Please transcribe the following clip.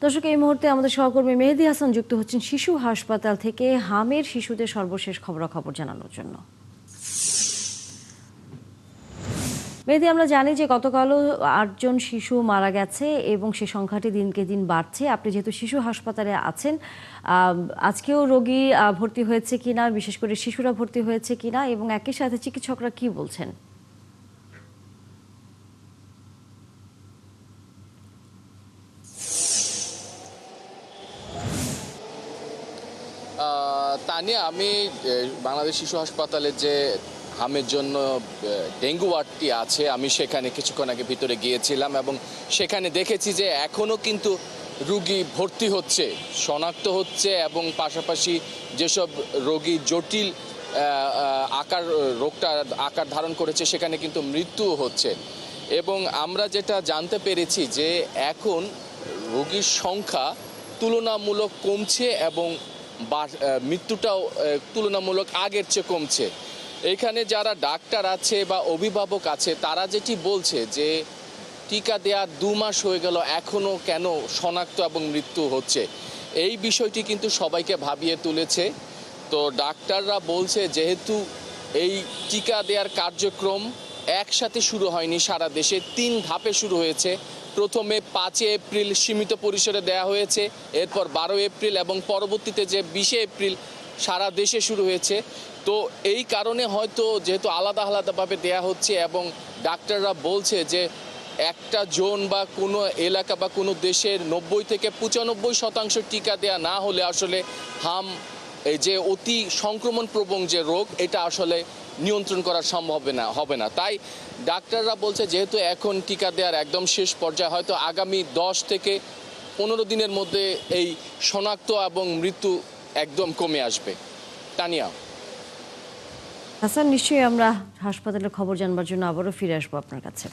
দর্শক, এই মুহূর্তে আমাদের সহকর্মী মেহেদী হাসান যুক্ত হচ্ছেন শিশু হাসপাতাল থেকে হামের শিশুদের সর্বশেষ খবরাখবর জানানোর জন্য। মেহেদী, আমরা জানি যে গতকালও ৮ জন শিশু মারা গেছে এবং সে সংখ্যাটি দিনকে দিন বাড়ছে। আপনি যেহেতু শিশু হাসপাতালে আছেন, আজকেও রোগী ভর্তি হয়েছে কিনা, বিশেষ করে শিশুরা ভর্তি হয়েছে কিনা, এবং একই সাথে চিকিৎসকরা কি বলছেন? তানিয়া, আমি বাংলাদেশ শিশু হাসপাতালে যে হামের জন্য ডেঙ্গু ওয়ার্ডটি আছে, আমি সেখানে কিছুক্ষণ আগে ভিতরে গিয়েছিলাম এবং সেখানে দেখেছি যে এখনও কিন্তু রোগী ভর্তি হচ্ছে, শনাক্ত হচ্ছে এবং পাশাপাশি যেসব রোগী জটিল রোগটা আকার ধারণ করেছে সেখানে কিন্তু মৃত্যুও হচ্ছে। এবং আমরা যেটা জানতে পেরেছি যে এখন রোগীর সংখ্যা তুলনামূলক কমছে এবং মৃত্যুটাও তুলনামূলক আগের চেয়ে কমছে। এখানে যারা ডাক্তার আছে বা অভিভাবক আছে তারা যেটি বলছে যে টিকা দেওয়ার 2 মাস হয়ে গেল, এখনও কেন শনাক্ত এবং মৃত্যু হচ্ছে, এই বিষয়টি কিন্তু সবাইকে ভাবিয়ে তুলেছে। তো ডাক্তাররা বলছে যেহেতু এই টিকা দেওয়ার কার্যক্রম একসাথে শুরু হয়নি, সারা দেশে 3 ধাপে শুরু হয়েছে। প্রথমে 5 এপ্রিল সীমিত পরিসরে দেয়া হয়েছে, এরপর 12 এপ্রিল এবং পরবর্তীতে যে 20 এপ্রিল সারা দেশে শুরু হয়েছে। তো এই কারণে হয়তো যেহেতু আলাদা আলাদাভাবে দেয়া হচ্ছে এবং ডাক্তাররা বলছে যে একটা জোন বা কোনো এলাকা বা কোনো দেশের 90 থেকে 95% টিকা দেয়া না হলে আসলে হাম, এই যে অতি সংক্রমণ প্রবণ যে রোগ, এটা আসলে নিয়ন্ত্রণ করা সম্ভব হবে না। তাই ডাক্তাররা বলছে যেহেতু এখন টিকা দেওয়ার একদম শেষ পর্যায়ে, হয়তো আগামী 10 থেকে 15 দিনের মধ্যে এই শনাক্ত এবং মৃত্যু একদম কমে আসবে। তানিয়া। হাসান, নিশ্চয়ই আমরা হাসপাতালের খবর জানবার জন্য আবারও ফিরে আসবো আপনার কাছে।